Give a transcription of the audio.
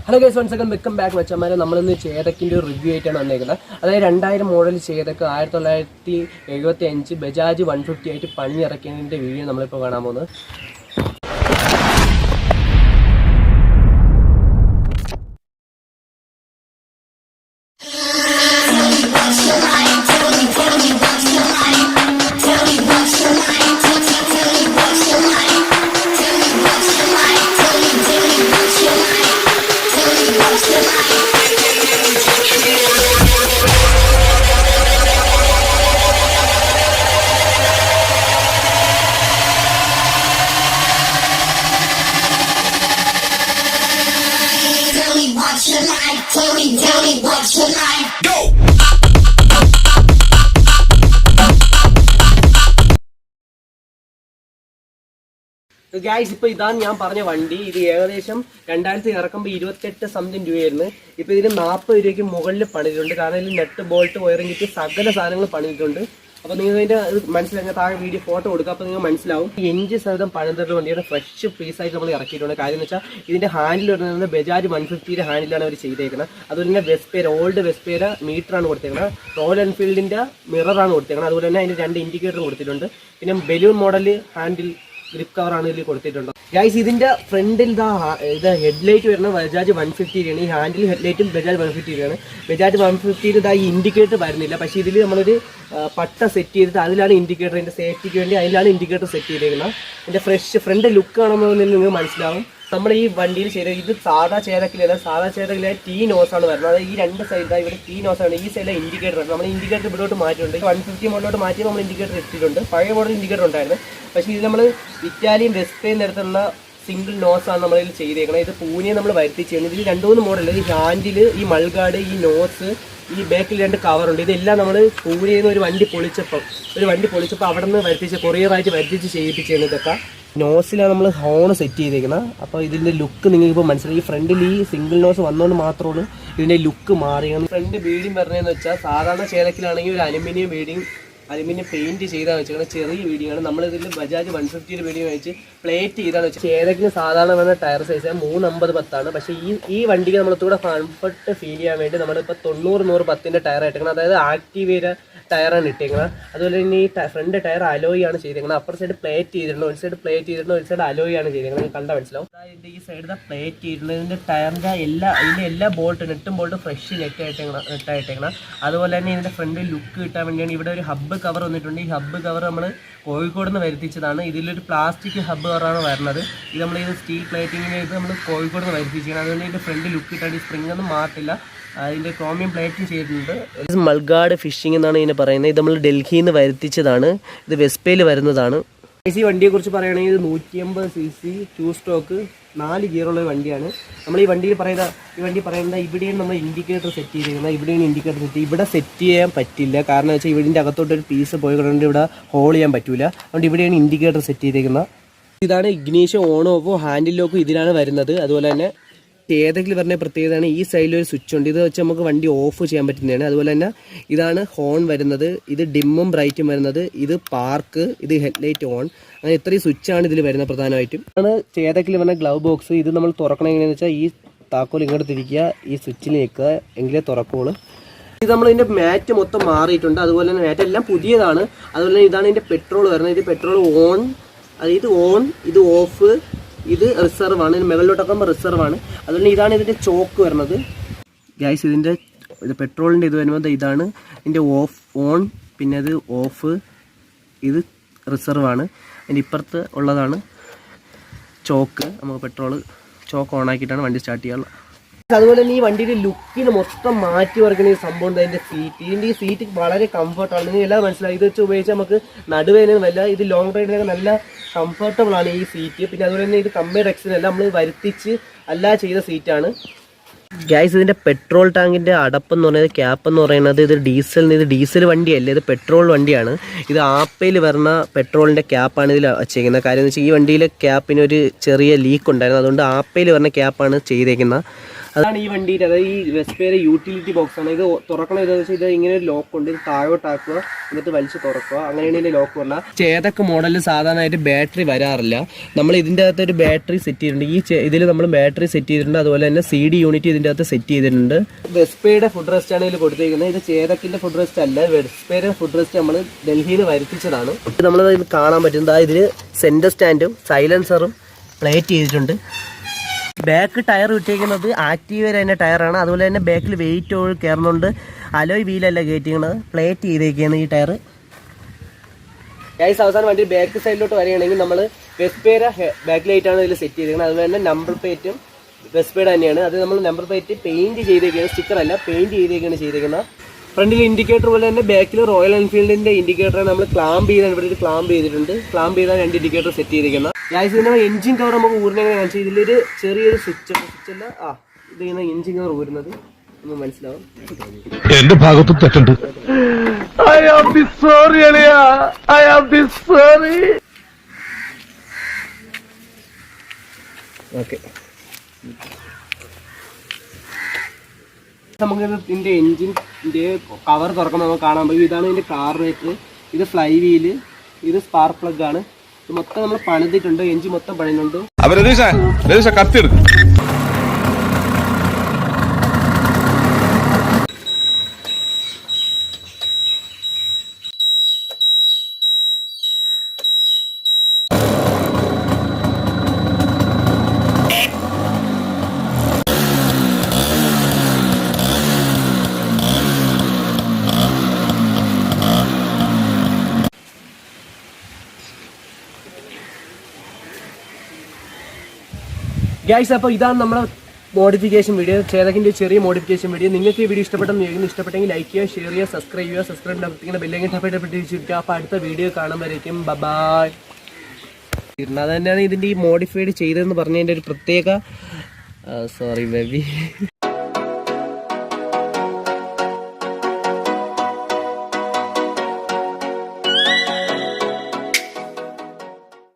Hello guys, once again welcome back. നമ്മൾ ഇന്ന് ചേതക്കിന്റെ ഒരു റിവ്യൂ ആയിട്ടാണ് വന്നേക്കുന്നത്. അതായത് 2000 മോഡൽ ചേതക്ക് 1975 ബജാജ് 150 ആയിട്ട് പണി ഇറക്കിയതിന്റെ വീഡിയോ നമ്മളിപ്പോൾ കാണാൻ പോകുന്നത്. Tell me what you like. Go. Guys, ഇപ്പോൾ ഇതാണ് ഞാൻ പറഞ്ഞ വണ്ടി. ഇത് ഏകദേശം 2000 ഇറക്കുമ്പോൾ 28 സംതിങ് രൂപയായിരുന്നു. ഇപ്പോൾ ഇതിന് 40 രൂപയ്ക്ക് മുകളിൽ പണിതിട്ടുണ്ട്. കാരണം ഇതിൽ നെറ്റ് ബോൾട്ട് വയറിംഗ് കിട്ടി സകല സാധനങ്ങൾ പണിതിട്ടുണ്ട്. അപ്പോൾ നിങ്ങൾ ഇതിൻ്റെ മനസ്സിലാക്കാൻ താഴെ വീഡിയോ ഫോട്ടോ കൊടുക്കുക. അപ്പോൾ നിങ്ങൾ മനസ്സിലാവും. 5% പണിതിട്ട് വണ്ടിയുടെ ഫ്രഷ് പീസായിട്ട് നമ്മൾ ഇറക്കിയിട്ടുണ്ട്. കാര്യം എന്ന് വെച്ചാൽ ഇതിൻ്റെ ഹാൻഡിൽ വരുന്നത് ബജാജ് 150 ഹാൻഡിലാണ് അവർ ചെയ്തേക്കുന്നത്. അതുപോലെ തന്നെ വെസ്പേര ഓൾഡ് വെസ്പേര മീറ്ററാണ് കൊടുത്തേക്കുന്നത്. റോയൽ എൻഫീൽഡിൻ്റെ മിററാണ് കൊടുത്തേക്കുന്നത്. അതുപോലെ തന്നെ അതിൻ്റെ 2 ഇൻഡിക്കേറ്റർ കൊടുത്തിട്ടുണ്ട്. പിന്നെ ബലൂൺ മോഡൽ ഹാൻഡിൽ ഗ്രിപ്പ് കവറാണ് ഇതിൽ കൊടുത്തിട്ടുണ്ട്. ഗൈസ്, ഇതിന്റെ ഫ്രണ്ടിൽ ഇത് ഹെഡ്ലൈറ്റ് വരുന്നത് ബജാജ് 150 ആണ്. ഈ ഹാൻഡിൽ ഹെഡ്ലൈറ്റും ബജാജ് 150 ആണ്. ബജാജ് 150 ഈ ഇൻഡിക്കേറ്റർ വരുന്നില്ല. പക്ഷേ ഇതിൽ നമ്മളൊരു പട്ട സെറ്റ് ചെയ്തിട്ട് അതിലാണ് ഇൻഡിക്കേറ്റർ, അതിൻ്റെ സേഫ്റ്റിക്ക് വേണ്ടി അതിലാണ് ഇൻഡിക്കേറ്റർ സെറ്റ് ചെയ്തേക്കുന്നത്. ഇതിൻ്റെ ഫ്രണ്ട് ലുക്ക് കാണുമ്പോൾ നിങ്ങൾക്ക് മനസ്സിലാവും. നമ്മുടെ ഈ വണ്ടിയിൽ ചെയ്ത ഇത് സാധാ ചേതക്കിലല്ല. സാധാ ചേതക്കിലെ ടീ നോസാണ് വരുന്നത്. അതായത് ഈ 2 സൈഡിലാണ് ഇവിടെ ടീ നോസാണ്. ഈ സൈഡിലെ ഇൻഡിക്കേറ്റർ വരുന്നത്. നമ്മൾ ഇൻഡിക്കേറ്റർ ഇവിടോട്ട് മാറ്റിയിട്ടുണ്ട്. 150 മോഡലോട്ട് മാറ്റി നമ്മൾ ഇൻഡിക്കേറ്റർ ഇട്ടിട്ടുണ്ട്. പഴയ മോഡൽ ഇൻഡിക്കേറ്റർ ഉണ്ടായിരുന്നു. പക്ഷേ ഇത് നമ്മൾ ഇറ്റാലിയൻ വെസ്പേൻ തരത്തിലുള്ള സിംഗിൾ നോസാണ് നമ്മളിതിൽ ചെയ്തേക്കുന്നത്. ഇത് പൂനെയെ നമ്മൾ വരുത്തി ചെയ്യുന്നത്. ഇതിൽ 2-3 മോഡൽ, ഈ ഹാൻഡിൽ, ഈ മൾഗാർഡ്, ഈ നോസ്, ഈ ബാക്കിൽ 2 കവറുണ്ട്. ഇതെല്ലാം നമ്മൾ പൂനെയിൽ നിന്ന് ഒരു വണ്ടി പൊളിച്ചപ്പോൾ അവിടെ നിന്ന് വരുത്തിച്ച് കൊറിയറായിട്ട് വരുത്തിച്ച് ചെയ്യിപ്പിച്ചാണ്. ഇതൊക്കെ നോസിലാണ് നമ്മൾ ഹോൺ സെറ്റ് ചെയ്തേക്കുന്നത്. അപ്പോൾ ഇതിൻ്റെ ലുക്ക് നിങ്ങൾക്കിപ്പോൾ മനസ്സിലായി. ഈ ഫ്രണ്ടിൽ ഈ സിംഗിൾ നോസ് വന്നുകൊണ്ട് മാത്രമാണ് ഇതിൻ്റെ ലുക്ക് മാറിയത്. ഫ്രണ്ട് ബീഡിങ് പറഞ്ഞതെന്ന് വെച്ചാൽ സാധാരണ ചേതക്കിലാണെങ്കിൽ ഒരു അലുമിനിയം പെയിൻറ്റ് ചെയ്താണ് വെച്ചാൽ ചെറിയ ബീഡിങ്ങാണ്. നമ്മളിതിൽ ബജാജ് 150 ബീഡിങ് വെച്ച് പ്ലേറ്റ് ചെയ്താണ് വെച്ചാൽ ചേതക്കിന് സാധാരണ വരുന്ന ടയർ സൈസ് 350-10 പക്ഷേ ഈ വണ്ടിക്ക് നമ്മളിവിടെ കംഫർട്ട് ഫീൽ ചെയ്യാൻ വേണ്ടി നമ്മളിപ്പോൾ 90-110 ടയർ ഇട്ടേക്കുന്നത്. അതായത് ആക്റ്റീവേര ടയറാണ് ഇട്ടേക്കുന്നത്. അതുപോലെ തന്നെ ഈ ഫ്രണ്ട് ടയർ അലോയ് ആണ് ചെയ്തേക്കുന്നത്. അപ്പർ സൈഡ് പ്ലേറ്റ് ചെയ്തിട്ടുണ്ട്, ഒരു സൈഡ് പ്ലേറ്റ് ചെയ്തിട്ടുണ്ട്, ഒരു സൈഡ് അലോയ് ആണ് ചെയ്തേക്കുന്നത്. കണ്ടാൽ മനസ്സിലാവും. ഇതിൻ്റെ ഈ സൈഡ് പ്ലേറ്റ് ചെയ്തിട്ടുണ്ട്. ഇതിൻ്റെ ടയറിൻ്റെ എല്ലാ നെട്ടും ബോൾട്ടും ഫ്രഷ് നെറ്റായിട്ടേക്കണം. അതുപോലെ തന്നെ ഇതിൻ്റെ ഫ്രണ്ട് ലുക്ക് കിട്ടാൻ വേണ്ടിയാണ് ഇവിടെ ഒരു ഹബ്ബ് കവർ വന്നിട്ടുണ്ട്. ഈ ഹബ്ബ് കവർ നമ്മൾ കോഴിക്കോട് നിന്ന് വരുത്തിച്ചതാണ്. ഇതിലൊരു പ്ലാസ്റ്റിക് ഹബ്ബ് കവറാണ് വരുന്നത്. ഇത് നമ്മൾ ഇത് സ്റ്റീൽ പ്ലേറ്റിങ്ങിന് ഇത് നമ്മൾ കോഴിക്കോട് നിന്ന് വരുത്തിച്ചാണ്. അതുകൊണ്ട് ഇതിൻ്റെ ഫ്രണ്ട് ലുക്ക് കിട്ടാൻ ഈ സ്പ്രിംഗ് ഒന്നും മാറ്റില്ല. അതിൻ്റെ ക്രോമിയം പ്ലേറ്റും ചെയ്തിട്ടുണ്ട്. മൾഗാർഡ് ഫിഷിംഗ് എന്നാണ് ഇതിനെ പറയുന്നത്. ഇത് നമ്മൾ ഡൽഹിയിൽ നിന്ന് വരുത്തിച്ചതാണ്. ഇത് വെസ്പയിൽ വരുന്നതാണ്. ഈ വണ്ടിയെക്കുറിച്ച് പറയുകയാണെങ്കിൽ 150 cc 2 സ്റ്റോക്ക് 4 ഗിയറുള്ള വണ്ടിയാണ്. നമ്മൾ ഈ വണ്ടി പറയുന്നത് ഇവിടെയാണ് നമ്മൾ ഇൻഡിക്കേറ്റർ സെറ്റ് ചെയ്തിരിക്കുന്നത്. ഇവിടെയാണ് ഇൻഡിക്കേറ്റർ ഇവിടെ സെറ്റ് ചെയ്യാൻ പറ്റില്ല. കാരണം വെച്ചാൽ ഇതിൻ്റെ അകത്തോട്ടൊരു പീസ് പോയി കൊണ്ട് ഇവിടെ ഹോൾ ചെയ്യാൻ പറ്റില്ല. അതുകൊണ്ട് ഇവിടെയാണ് ഇൻഡിക്കേറ്റർ സെറ്റ് ചെയ്തിരിക്കുന്നത്. ഇതാണ് ഇഗ്നീഷൻ ഓൺ ഓഫോ ഹാൻഡിൽ ലോക്കും ഇതിലാണ് വരുന്നത്. അതുപോലെ തന്നെ ചേതക്കിൽ പറഞ്ഞ പ്രത്യേകതയാണ് ഈ സൈഡിലൊരു സ്വിച്ച് ഉണ്ട്. ഇത് വെച്ച് നമുക്ക് വണ്ടി ഓഫ് ചെയ്യാൻ പറ്റുന്നതാണ്. അതുപോലെ തന്നെ ഇതാണ് ഹോൺ വരുന്നത്. ഇത് ഡിമ്മും ബ്രൈറ്റും വരുന്നത്. ഇത് പാർക്ക്, ഇത് ഹെഡ്ലൈറ്റ് ഓൺ. അങ്ങനെ ഇത്രയും സ്വിച്ചാണ് ഇതിൽ വരുന്നത് പ്രധാനമായിട്ടും. ആണ് ചേതക്കിൽ പറഞ്ഞ ഗ്ലൗ ബോക്സ്. ഇത് നമ്മൾ തുറക്കണം എങ്ങനെയാണെന്ന് വെച്ചാൽ ഈ താക്കോൽ ഇങ്ങോട്ട് തിരിക്കുക, ഈ സ്വിച്ചിൽ നിൽക്കുക, എങ്കിലേ തുറക്കുള്ളൂ. ഇത് നമ്മളിതിൻ്റെ മാറ്റ് മൊത്തം മാറിയിട്ടുണ്ട്. അതുപോലെ തന്നെ മാറ്റ് എല്ലാം പുതിയതാണ്. അതുപോലെ തന്നെ ഇതാണ് ഇതിൻ്റെ പെട്രോൾ വരുന്നത്. ഇത് പെട്രോൾ ഓൺ, ഇത് ഓൺ, ഇത് ഓഫ്, ഇത് റിസർവാണ്. ഇതിന് മുകളിലോട്ടൊക്കെ റിസർവാണ്. അതുപോലെ ഇതാണ് ഇതിൻ്റെ ചോക്ക് വരുന്നത്. ഗ്യാസ് ഇത് പെട്രോളിൻ്റെ ഇത് വരുമ്പോൾ ഇതാണ് ഇതിൻ്റെ ഓൺ, പിന്നെ ഇത് ഓഫ്, ഇത് റിസർവാണ്. അതിൻ്റെ ഇപ്പുറത്ത് ഉള്ളതാണ് ചോക്ക്. നമുക്ക് പെട്രോൾ ചോക്ക് ഓൺ ആക്കിയിട്ടാണ് വണ്ടി സ്റ്റാർട്ട് ചെയ്യാറുള്ളത്. അതുപോലെ തന്നെ ഈ വണ്ടിയുടെ ലുക്കിന് മൊത്തം മാറ്റി വരയ്ക്കുന്ന ഈ സംഭവം അതിൻ്റെ സീറ്റ്. ഇതിൻ്റെ ഈ സീറ്റ് വളരെ കംഫർട്ടാണ്. നിങ്ങൾ എല്ലാം മനസ്സിലായി. ഇത് വെച്ച് ഉപയോഗിച്ചാൽ നമുക്ക് നടുവേദന വല്ല. ഇത് ലോങ് റൈഡിനൊക്കെ നല്ല കംഫർട്ടബിൾ ആണ് ഈ സീറ്റ്. പിന്നെ അതുപോലെ തന്നെ ഇത് കമ്പയർ എക്സിനെല്ലാം നമ്മൾ വരുത്തിച്ച് ചെയ്ത സീറ്റാണ്. ഗ്യാസ്, ഇതിൻ്റെ പെട്രോൾ ടാങ്കിൻ്റെ അടപ്പെന്ന് പറയുന്നത് ക്യാപ്പ് എന്ന് പറയുന്നത് ഇത് ഡീസൽ വണ്ടിയല്ല, ഇത് പെട്രോൾ വണ്ടിയാണ്. ഇത് ആപ്പയിൽ വരുന്ന പെട്രോളിൻ്റെ ക്യാപ്പാണ് ഇതിൽ വെച്ചേക്കുന്നത്. കാര്യം എന്ന് വെച്ചാൽ ഈ വണ്ടിയിലെ ക്യാപ്പിനൊരു ചെറിയ ലീക്ക് ഉണ്ടായിരുന്നു. അതുകൊണ്ട് ആപ്പയിൽ വരുന്ന ക്യാപ്പാണ് ചെയ്തേക്കുന്നത്. അതാണ് ഈ വണ്ടിയുടെ, അതായത് ഈ വെസ്പയുടെ യൂട്ടിലിറ്റി ബോക്സ് ആണ്. ഇത് തുറക്കണം എന്താണെന്ന് വെച്ചാൽ ഇത് ഇങ്ങനെ ഒരു ലോക്ക് ഉണ്ട്. ഇത് താഴോട്ടാക്കുക, എന്നിട്ട് വലിച്ച് തുറക്കുക, അങ്ങനെയാണ് ഇതിന്റെ ലോക്ക് പറഞ്ഞാൽ. ചേതക്ക് മോഡലിൽ സാധാരണയായിട്ട് ബാറ്ററി വരാറില്ല. നമ്മൾ ഇതിൻ്റെ അകത്ത് ഒരു ബാറ്ററി സെറ്റ് ചെയ്തിട്ടുണ്ട്. ഈ ഇതിൽ നമ്മൾ ബാറ്ററി സെറ്റ് ചെയ്തിട്ടുണ്ട്. അതുപോലെ തന്നെ CD യൂണിറ്റ് ഇതിൻ്റെ അകത്ത് സെറ്റ് ചെയ്തിട്ടുണ്ട്. വെസ്പയുടെ ഫുഡ് റെസ്റ്റ് ആണ് ഇതിൽ കൊടുത്തിരിക്കുന്നത്. ഇത് ചേതക്കിന്റെ ഫുഡ് റെസ്റ്റ് അല്ല, വെസ്പയുടെ ഫുഡ് റെസ്റ്റ് നമ്മൾ ഡൽഹിയിൽ നിന്ന് വരുത്തിച്ചതാണ്. നമ്മൾ ഇത് കാണാൻ പറ്റുന്നത് ഇതിൽ സെന്റർ സ്റ്റാൻഡും സൈലൻസറും പ്ലേറ്റ് ചെയ്തിട്ടുണ്ട്. ബാക്ക് ടയർ ഇട്ടിരിക്കുന്നത് ആക്റ്റീവയുടെ തന്നെ ടയറാണ്. അതുപോലെ തന്നെ ബാക്കിൽ വെയിറ്റ് കയറുന്നുണ്ട്. അലോയ് വീലല്ല കയറ്റിക്കുന്നത്, പ്ലേറ്റ് ചെയ്തേക്കാണ് ഈ ടയർ. ഗൈസ് അവസാനം വണ്ടി ബാക്ക് സൈഡിലോട്ട് വരികയാണെങ്കിൽ നമ്മൾ വെസ്പയുടെ ബാക്ക് ലൈറ്റാണ് ഇതിൽ സെറ്റ് ചെയ്തിരിക്കുന്നത്. അതുപോലെ തന്നെ നമ്പർ പ്ലേറ്റും വെസ്പയുടെ തന്നെയാണ്. അത് നമ്മൾ നമ്പർ പ്ലേറ്റ് പെയിന്റ് ചെയ്തേക്കാണ്, സ്റ്റിക്കർ അല്ല, പെയിന്റ് ചെയ്തേക്കുന്നത്. ഫ്രണ്ടിൽ ഇൻഡിക്കേറ്റർ പോലെ തന്നെ ബാക്കിൽ റോയൽ എൻഫീൽഡിന്റെ ഇൻഡിക്കേറ്റർ നമ്മൾ ക്ലാമ്പ് ചെയ്താണ്, ഇവിടെ ഒരു ക്ലാമ്പ് ചെയ്തിട്ടുണ്ട്. ക്ലാമ്പ് ചെയ്താണ് 2 ഇൻഡിക്കേറ്റർ സെറ്റ് ചെയ്തിരിക്കുന്നത്. ഗൈസ് ഇതിന്റെ എഞ്ചിൻ കവർ നമുക്ക് ഊരുന്നെങ്ങനെ കാണിച്ചു. ഇതിലൊരു ചെറിയൊരു സ്വിച്ച് അല്ല, ഇത് ഇങ്ങനെ എഞ്ചിൻ കവർ ഊരുന്നത് ഒന്ന് മനസ്സിലാവും. എന്റെ ഭാഗത്തും തെറ്റുണ്ട്. ഓക്കെ, നമുക്ക് ഇതിന്റെ എഞ്ചിൻ്റെ കവർ തുറക്കുമ്പോൾ നമുക്ക് കാണാൻ പറ്റും. ഇതാണ് ഇതിന്റെ കാർബറേറ്റർ, ഇത് ഫ്ലൈ വീല്, ഇത് സ്പാർക്ക് പ്ലഗ് ആണ്. ഇത് മൊത്തം നമ്മൾ പണിതിട്ടുണ്ട്, എഞ്ചിൻ മൊത്തം പണിയുന്നുണ്ട്. കത്തിയെടുക്കും. ഗൈസ് അപ്പോൾ ഇതാണ് നമ്മുടെ മോഡിഫിക്കേഷൻ വീഡിയോ, ചേതക്കിൻ്റെ ചെറിയ മോഡിഫിക്കേഷൻ വീഡിയോ. നിങ്ങൾക്ക് ഈ വീഡിയോ ഇഷ്ടപ്പെട്ടെങ്കിൽ ലൈക്ക് ചെയ്യുക, ഷെയർ ചെയ്യുക, സബ്സ്ക്രൈബ് ചെയ്യുക. സബ്സ്ക്രൈബ് ഇങ്ങനെ ബെല്ലൈക്കൻ ടപ്പേറ്റ്. അപ്പോൾ അടുത്ത വീഡിയോ കാണുമ്പോഴേക്കും ബൈ. അത് തന്നെയാണ് ഇതിൻ്റെ ഈ മോഡിഫൈഡ് ചെയ്തതെന്ന് പറഞ്ഞതിൻ്റെ ഒരു പ്രത്യേക സോറി ബേബി.